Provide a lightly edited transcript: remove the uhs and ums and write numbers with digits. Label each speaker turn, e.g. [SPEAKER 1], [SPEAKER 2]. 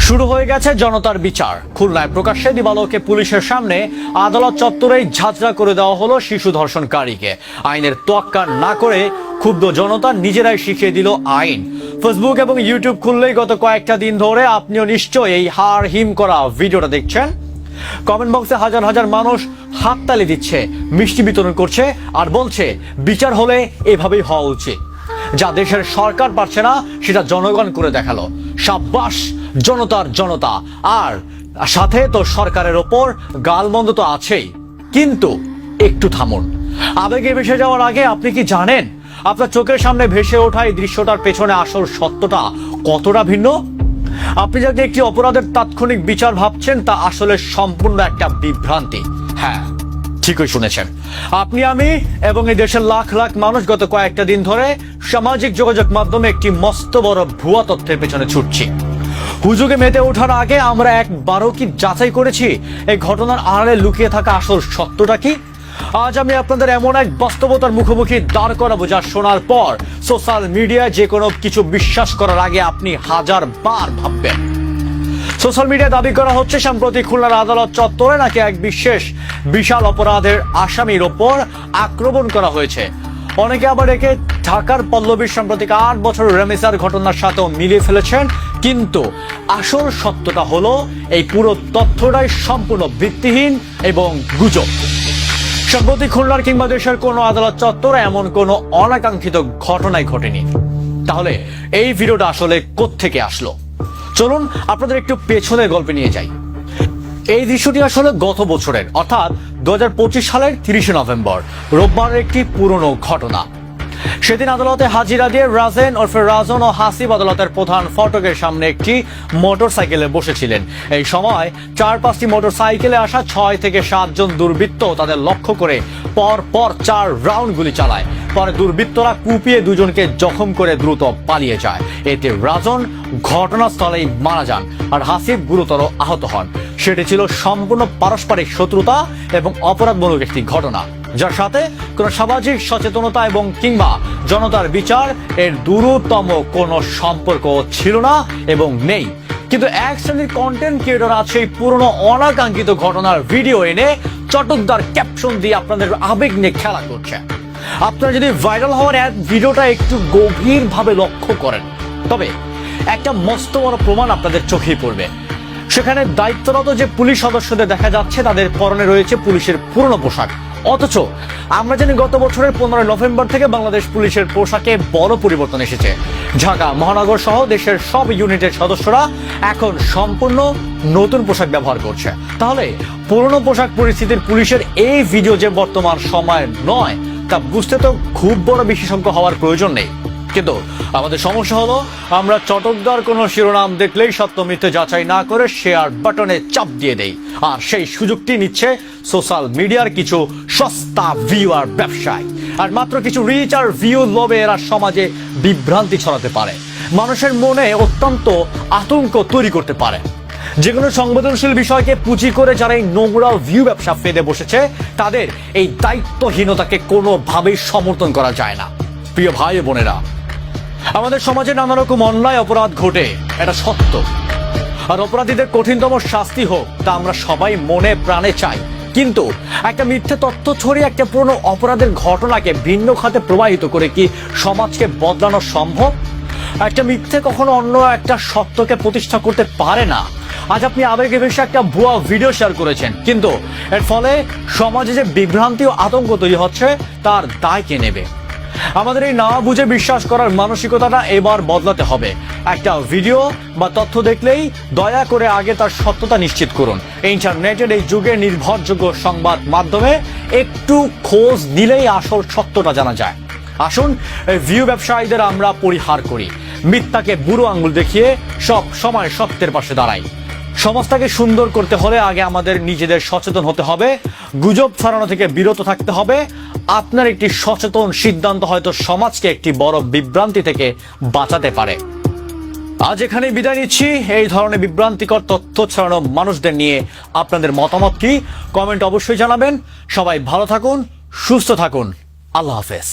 [SPEAKER 1] শুরু হয়ে গেছে জনতার বিচার। খুলনায় প্রকাশ্যে দিবালোকে পুলিশের সামনে আদালত চত্বরেই ঝাঁঝরা করে দেওয়া হলো শিশু ধর্ষণকারীকে। আইনের তোয়াক্কা না করে ক্ষুব্ধ জনতা নিজেরাই শিখিয়ে দিল আইন। ফেসবুক এবং ইউটিউব খুললেই গত কয়েকটা দিন ধরে আপনিও নিশ্চয়ই এই হাড় হিম করা ভিডিওটা দেখছেন। কমেন্ট বক্সে হাজার হাজার মানুষ হাততালি দিচ্ছে, মিষ্টি বিতরণ করছে আর বলছে বিচার হলে এভাবেই হওয়া উচিত। যা দেশের সরকার পারছে না সেটা জনগণ করে দেখালো। সাব্বাস জনতার জনতা। আর সাথে তো সরকারের ওপর গালমন্দ তো আছেই। কিন্তু একটু থামুন, আবেগে ভেসে যাওয়ার আগে আপনি কি জানেন আপনার চোখের সামনে ভেসে ওঠা এই দৃশ্যটার পেছনে আসল সত্যটা কতটা ভিন্ন? আপনি যাতে একটি অপরাধের তাৎক্ষণিক বিচার ভাবছেন তা আসলে সম্পূর্ণ একটা বিভ্রান্তি। হ্যাঁ, ঠিকই শুনেছেন। আপনি, আমি এবং এই দেশের লাখ লাখ মানুষ গত কয়েকটা দিন ধরে সামাজিক যোগাযোগ মাধ্যমে একটি মস্ত বড় ভুয়া তথ্যের পেছনে ছুটছি। হুজুগে মেতে ওঠার আগে আমরা একবারও কি যাচাই করেছি এই ঘটনার আড়ালে লুকিয়ে থাকা আসল সত্যটা কি? আজ আমি আপনাদের এমন এক বাস্তবতার মুখোমুখি দাঁড় করাবো যা শোনার পর সোশ্যাল মিডিয়ায় যে কোনো কিছু বিশ্বাস করার আগে আপনি হাজার বার ভাববেন। সোশ্যাল মিডিয়ায় দাবি করা হচ্ছে সম্প্রতি খুলনার আদালত চত্বরে নাকি এক বিশাল অপরাধের আসামির ওপর আক্রমণ করা হয়েছে। অনেকে আবার একে ঢাকার পল্লবীর সাম্প্রতিক 8 বছর রেমিসার ঘটনার সাথেও মিলিয়ে ফেলেছেন। কিন্তু আসল সত্যটা হলো এই পুরো তথ্যটাই সম্পূর্ণ ভিত্তিহীন এবং গুজব। সম্প্রতি খুলনার কিংবা দেশের কোনো আদালত চত্বরে এমন কোনো অনাকাঙ্ক্ষিত ঘটনাই ঘটেনি। তাহলে এই ভিডিওটা আসলে কোত্থেকে আসলো? চলুন আপনাদের একটু পেছনের গল্পে নিয়ে যাই। এই দৃশ্যটি আসলে গত বছরের অর্থাৎ 2025 সালের 30 নভেম্বর রোববারের একটি পুরনো ঘটনা। সেদিন আদালতে হাজিরা দিয়ে রাজেন ওরফে রাজন ও হাসিব আদালতের প্রধান ফটকের সামনে একটি মোটর সাইকেলে বসেছিলেন। এই সময় 4-5টি মোটর সাইকেলে আসা 6 থেকে 7 জন দুর্বৃত্ত তাদের লক্ষ্য করে পর 4 রাউন্ড গুলি চালায়। পরে দুর্বৃত্তরা কুপিয়ে দুজনকে জখম করে দ্রুত পালিয়ে যায়। এতে রাজন ঘটনাস্থলেই মারা যান আর হাসিব গুরুতর আহত হন। সেটি ছিল সম্পূর্ণ পারস্পরিক শত্রুতা এবং অপরাধমূলক একটি ঘটনা, যার সাথে কোনো সামাজিক সচেতনতা এবং কিংবা জনতার বিচার এর দূরতম কোনো সম্পর্ক ছিল না এবং নেই। কিন্তু এক শ্রেণীর কন্টেন্ট ক্রিয়েটর আছে এই পুরনো অনাকাঙ্ক্ষিত ঘটনার ভিডিও এনে চটকদার ক্যাপশন দিয়ে আপনাদের আবেগ নিয়ে খেলা করছে। আপনারা যদি ভাইরাল হওয়ার ভিডিওটা একটু গভীরভাবে লক্ষ্য করেন তবে একটা মস্ত বড় প্রমাণ আপনাদের চোখেই পড়বে। সেখানে দায়িত্বরত যে পুলিশ সদস্যদের দেখা যাচ্ছে তাদের পরনে রয়েছে পুলিশের পুরনো পোশাক। অথচ আমরা জানি গত বছরের 15 নভেম্বর থেকে বাংলাদেশ পুলিশের পোশাকে বড় পরিবর্তন এসেছে। ঢাকা মহানগর সহ দেশের সব ইউনিটের সদস্যরা এখন সম্পূর্ণ নতুন পোশাক ব্যবহার করছে। তাহলে পুরনো পোশাক পরিস্থিতির পুলিশের এই ভিডিও যে বর্তমান সময় নয় তা বুঝতে তো খুব বড় বিশেষজ্ঞ হওয়ার প্রয়োজন নেই। কিন্তু আমাদের সমস্যা হলো আমরা চটকদার কোনো শিরোনাম দেখলেই সত্য মিথ্যে যাচাই না করে শেয়ার বাটনে চাপ দিয়ে দেই। আর সেই সুযোগটি নিচ্ছে সোশ্যাল মিডিয়ার কিছু সস্তা ভিউয়ার ব্যবসায়ী। আর মাত্র কিছু রিচ আর ভিউ লোভে এরা সমাজে বিভ্রান্তি ছড়াতে পারে, মানুষের মনে অত্যন্ত আতঙ্ক তৈরি করতে পারে। যে কোনো সংবেদনশীল বিষয়কে পুঁজি করে যারা এই নোংরা ভিউ ব্যবসা ফেদে বসেছে তাদের এই দায়িত্বহীনতাকে কোনোভাবেই সমর্থন করা যায় না। প্রিয় ভাই বোনেরা, আমাদের সমাজে নানা রকম অন্যায় অপরাধ ঘটে, এটা সত্য। আর অপরাধীদের কঠিনতম শাস্তি হোক তা আমরা সবাই মনে প্রাণে চাই। কিন্তু একটা মিথ্যে তথ্য ছড়িয়ে একটা পুরনো অপরাধের ঘটনাকে ভিন্ন খাতে প্রবাহিত করে কি সমাজকে বদলানো সম্ভব? একটা মিথ্যে কখনো অন্য একটা সত্যকে প্রতিষ্ঠা করতে পারে না। আজ আপনি আবেগে ভেসে একটা ভুয়া ভিডিও শেয়ার করেছেন, কিন্তু এর ফলে সমাজে যে বিভ্রান্তি ও আতঙ্ক তৈরি হচ্ছে তার দায় কে নেবে? আমাদের এই না বুঝে বিশ্বাস করার মানসিকতাটা এবার বদলাতে হবে। একটা ভিডিও বা তথ্য দেখলেই দয়া করে আগে তার সত্যতা নিশ্চিত করুন। ইন্টারনেটের এই যুগে নির্ভরযোগ্য সংবাদ মাধ্যমে একটু খোঁজ নিলেই আসল সত্যটা জানা যায়। আসুন এই ভিউ ব্যবসায়ীদের আমরা পরিহার করি, মিথ্যাকে বুড়ো আঙ্গুল দেখিয়ে সব সময় সত্যের পাশে দাঁড়াই। সমাজটাকে সুন্দর করতে হলে আগে আমাদের নিজেদের সচেতন হতে হবে, গুজব ছড়ানো থেকে বিরত থাকতে হবে। আপনার একটি সচেতন সিদ্ধান্ত হয়তো সমাজকে একটি বড় বিভ্রান্তি থেকে বাঁচাতে পারে। আজ এখানেই বিদায় নিচ্ছি। এই ধরনের বিভ্রান্তিকর তথ্য ছড়ানো মানুষদের নিয়ে আপনাদের মতামত কি? কমেন্ট অবশ্যই জানাবেন। সবাই ভালো থাকুন, সুস্থ থাকুন। আল্লাহ হাফেজ।